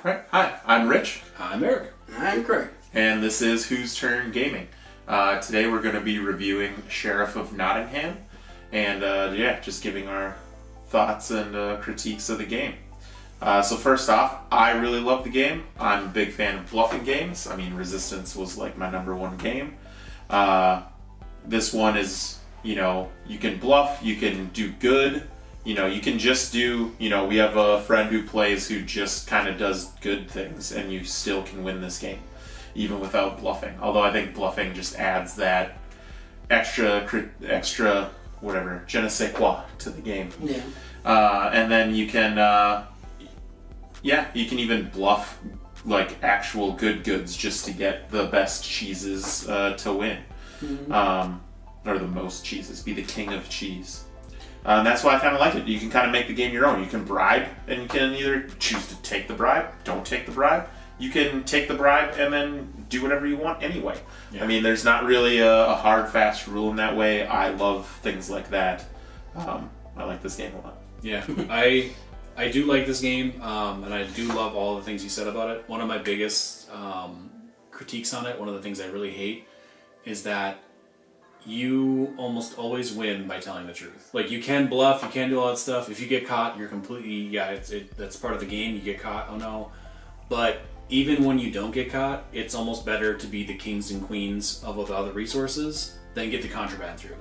Right. Hi, I'm Rich. I'm Eric. I'm Craig. And this is Whose Turn Gaming. Today we're going to be reviewing Sheriff of Nottingham. And just giving our thoughts and critiques of the game. So first off, I really love the game. I'm a big fan of bluffing games. I mean, Resistance was like my number one game. This one is, you can bluff, you can do good. You can just do, we have a friend who plays who just kind of does good things, and you still can win this game, even without bluffing. Although I think bluffing just adds that extra, whatever, je ne sais quoi to the game. Yeah. And then you can, you can even bluff like actual good goods just to get the best cheeses to win. Mm-hmm. Or the most cheeses, be the king of cheese. And that's why I kind of like it. You can kind of make the game your own. You can bribe, and you can either choose to take the bribe, don't take the bribe. You can take the bribe and then do whatever you want anyway. Yeah. I mean, there's not really a hard, fast rule in that way. I love things like that. I like this game a lot. Yeah, I do like this game, and I do love all the things you said about it. One of my biggest critiques on it, one of the things I really hate, is that you almost always win by telling the truth. Like, you can bluff, you can do all that stuff. If you get caught, you're completely, that's part of the game. You get caught, oh no. But even when you don't get caught, it's almost better to be the kings and queens of all the other resources than get the contraband through.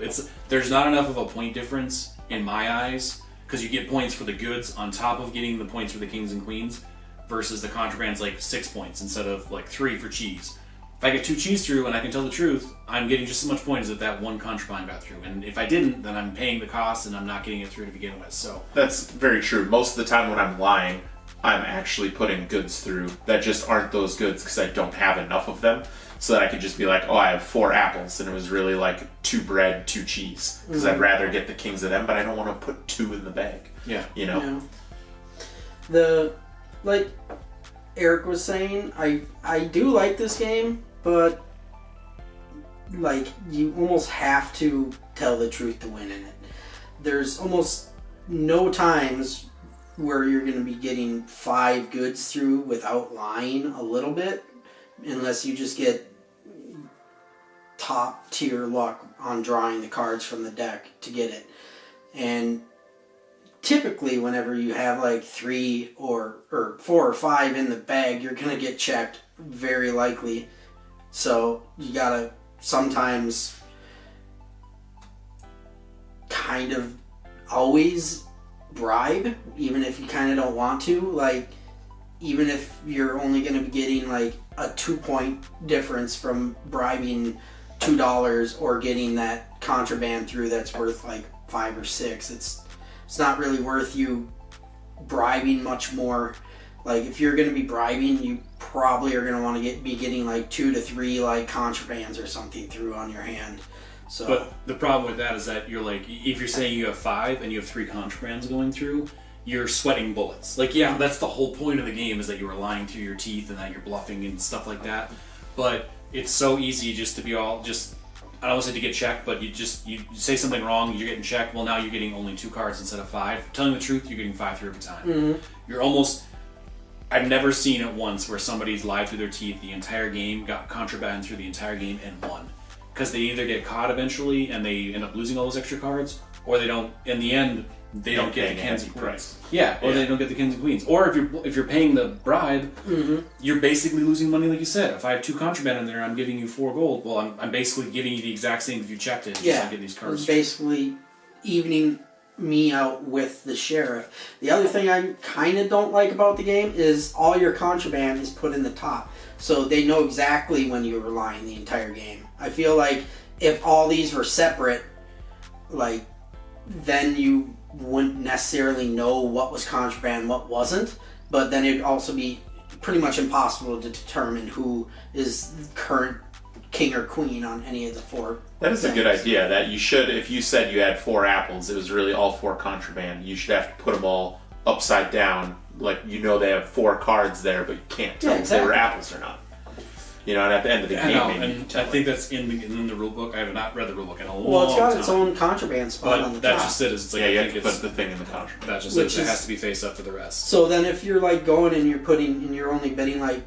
There's not enough of a point difference in my eyes, because you get points for the goods on top of getting the points for the kings and queens, versus the contraband's like 6 points instead of like 3 for cheese. If I get 2 cheese through and I can tell the truth, I'm getting just as much points as that one contraband got through. And if I didn't, then I'm paying the cost and I'm not getting it through to begin with. So that's very true. Most of the time when I'm lying, I'm actually putting goods through that just aren't those goods because I don't have enough of them. So that I could just be like, oh, I have 4 apples, and it was really like 2 bread, 2 cheese. Because I'd rather get the kings of them, but I don't want to put 2 in the bag. Yeah. Yeah. Like Eric was saying, I do like this game, but like, you almost have to tell the truth to win in it. There's almost no times where you're going to be getting 5 goods through without lying a little bit, unless you just get top tier luck on drawing the cards from the deck to get it. And typically whenever you have like 3 or 4 or 5 in the bag, you're going to get checked, very likely. So you gotta sometimes kind of always bribe, even if you kind of don't want to. Like, even if you're only going to be getting like a 2-point difference from bribing $2 or getting that contraband through that's worth like 5 or 6, it's not really worth you bribing much more. Like, if you're going to be bribing, you probably are going to want to be getting like 2 to 3 like contrabands or something through on your hand. So, but the problem with that is that you're like, if you're saying you have 5 and you have 3 contrabands going through, you're sweating bullets. Like, yeah, that's the whole point of the game, is that you are lying through your teeth and that you're bluffing and stuff like that. But it's so easy just to be all just, I don't want to say to get checked, but you say something wrong, you're getting checked. Well, now you're getting only 2 cards instead of 5. Telling the truth, you're getting 5 through every time. Mm-hmm. You're almost, I've never seen it once where somebody's lied through their teeth the entire game, got contraband through the entire game, and won. Because they either get caught eventually and they end up losing all those extra cards, or they don't, in the end, they don't get the kings and queens. Yeah, or they don't get the kings and queens. Or if you're paying the bribe, you're basically losing money, like you said. If I have 2 contraband in there, I'm giving you 4 gold. Well, I'm basically giving you the exact same if you checked it. Just I get these cards. Basically evening me out with the sheriff. The other thing I kind of don't like about the game is all your contraband is put in the top, so they know exactly when you were lying the entire game. I feel like if all these were separate, like, then you wouldn't necessarily know what was contraband, what wasn't, but then it'd also be pretty much impossible to determine who is current king or queen on any of the 4. That is a good idea. That you should, if you said you had 4 apples, it was really all 4 contraband. You should have to put them all upside down, like, they have 4 cards there, but you can't tell if they were apples or not. And at the end of the game, maybe you can tell I think that's in the rule book. I have not read the rule book in a long time. Well, it's got its own contraband spot on the that's top. just it. It's like, yeah, you I have think to it's put the thing in the contract. that's just it. It has to be face up to the rest. So then, if you're like going and you're only bidding like,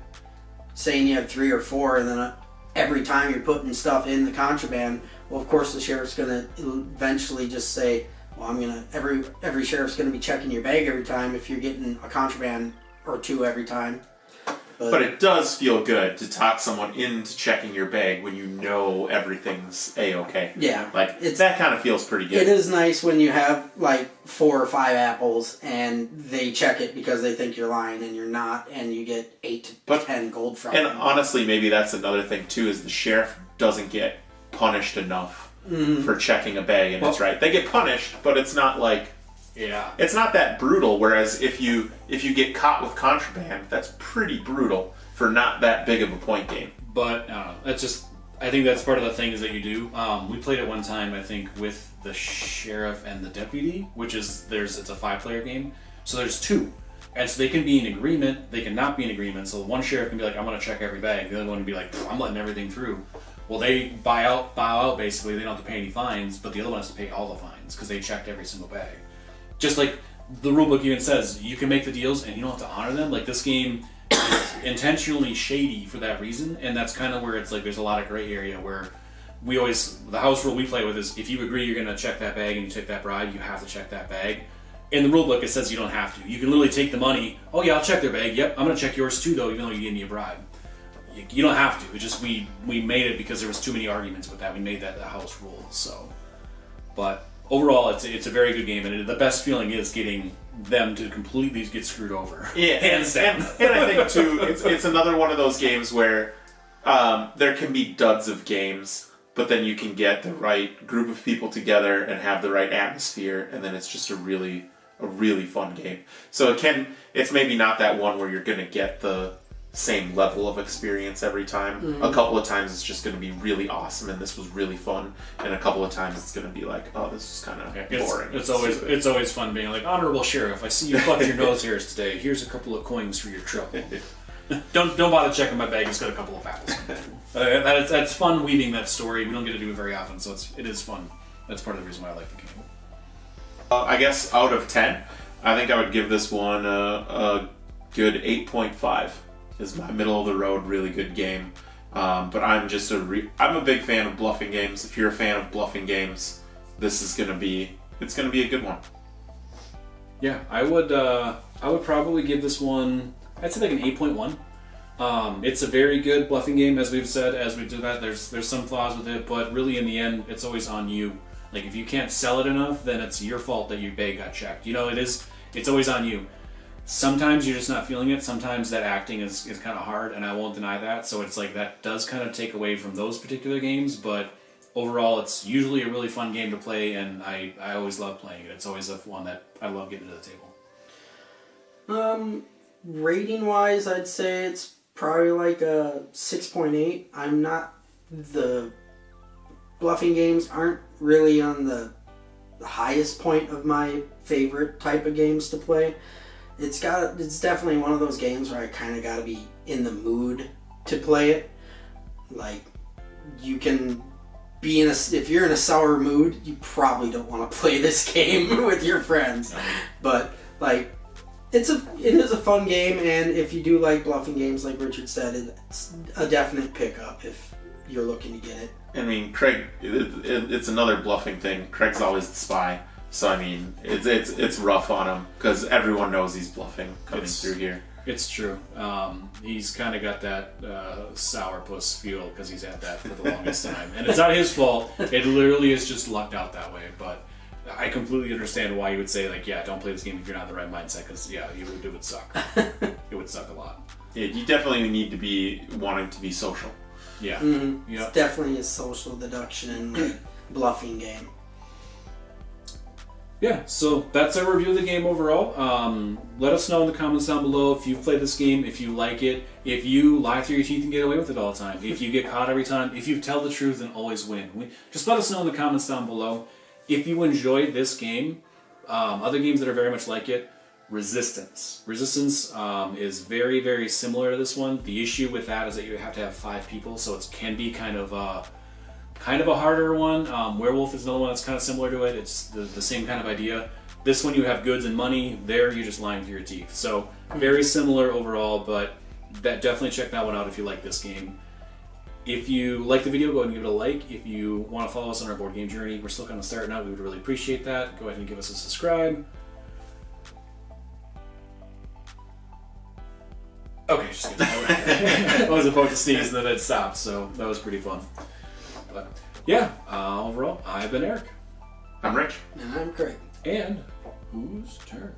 saying you have 3 or 4, and then every time you're putting stuff in the contraband, well, of course the sheriff's gonna eventually just say, well, every sheriff's gonna be checking your bag every time if you're getting a contraband or 2 every time. But it does feel good to talk someone into checking your bag when you know everything's A-okay. Yeah. Like, that kind of feels pretty good. It is nice when you have, like, 4 or 5 apples, and they check it because they think you're lying, and you're not, and you get 8 to 10 gold from and them. And honestly, maybe that's another thing, too, is the sheriff doesn't get punished enough for checking a bag, and it's right. They get punished, but it's not like... Yeah. It's not that brutal, whereas if you get caught with contraband, that's pretty brutal for not that big of a point game. But, I think that's part of the thing is that you do. We played it one time, I think, with the sheriff and the deputy, which is, it's a 5-player game. So there's 2. And so they can be in agreement, they can not be in agreement. So one sheriff can be like, I'm going to check every bag. The other one can be like, I'm letting everything through. Well, they bow out basically. They don't have to pay any fines, but the other one has to pay all the fines because they checked every single bag. Just like the rulebook even says, you can make the deals and you don't have to honor them. Like, this game is intentionally shady for that reason, and that's kind of where it's like there's a lot of gray area where the house rule we play with is if you agree you're going to check that bag and you take that bribe, you have to check that bag. In the rulebook, it says you don't have to. You can literally take the money. Oh yeah, I'll check their bag. Yep, I'm going to check yours too, though, even though you gave me a bribe. You don't have to. It's just we made it because there was too many arguments with that. We made that the house rule. So, but overall, it's a very good game, and the best feeling is getting them to completely get screwed over. Yeah, hands down. And I think too, it's another one of those games where there can be duds of games, but then you can get the right group of people together and have the right atmosphere, and then it's just a really fun game. So it's maybe not that one where you're going to get the same level of experience every time. Mm-hmm. A couple of times it's just going to be really awesome and this was really fun, and a couple of times it's going to be like, oh, this is kind of boring. It's always fun being like, honorable sheriff, I see you plucked your nose hairs today. Here's a couple of coins for your trouble. Don't bother checking my bag. It's got a couple of apples. That's fun weaving that story. We don't get to do it very often, so it is fun. That's part of the reason why I like the game. I guess out of 10, I think I would give this one a good 8.5. Is my middle of the road, really good game. But I'm just I'm a big fan of bluffing games. If you're a fan of bluffing games, this is gonna be a good one. Yeah, I would probably give this one, I'd say like an 8.1. It's a very good bluffing game, as we've said. As we do that, there's some flaws with it, but really in the end, it's always on you. Like, if you can't sell it enough, then it's your fault that your bag got checked. It's always on you. Sometimes you're just not feeling it. Sometimes that acting is kind of hard, and I won't deny that. So it's like that does kind of take away from those particular games, but overall it's usually a really fun game to play, and I always love playing it. It's always a one that I love getting to the table. Rating wise, I'd say it's probably like a 6.8. I'm not, the bluffing games aren't really on the highest point of my favorite type of games to play. It's definitely one of those games where I kind of got to be in the mood to play it. Like, you can be if you're in a sour mood, you probably don't want to play this game with your friends. But like, it is a fun game, and if you do like bluffing games, like Richard said, it's a definite pickup if you're looking to get it. I mean, Craig, it's another bluffing thing. Craig's always the spy. So I mean, it's rough on him because everyone knows he's bluffing coming through here. It's true. He's kind of got that sourpuss feel because he's had that for the longest time, and it's not his fault. It literally is just lucked out that way. But I completely understand why you would say like, yeah, don't play this game if you're not in the right mindset, because yeah, it would suck. It would suck a lot. Yeah, you definitely need to be wanting to be social. Yeah, mm-hmm. Yep. It's definitely a social deduction and like bluffing game. Yeah, so that's our review of the game overall. Let us know in the comments down below if you've played this game, if you like it, if you lie through your teeth and get away with it all the time, if you get caught every time, if you tell the truth and always win. Just let us know in the comments down below. If you enjoyed this game, other games that are very much like it, Resistance. Resistance is very, very similar to this one. The issue with that is that you have to have 5 people, so it can be kind of a harder one. Werewolf is another one that's kind of similar to it. It's the same kind of idea. This one you have goods and money. There you're just lying through your teeth. So very similar overall, but definitely check that one out if you like this game. If you like the video, go ahead and give it a like. If you want to follow us on our board game journey, we're still kind of starting out. We would really appreciate that. Go ahead and give us a subscribe. Okay, just kidding. I was about to sneeze and then it stopped, so that was pretty fun. But yeah, overall, I've been Eric. I'm Rich. And I'm Craig. And whose turn?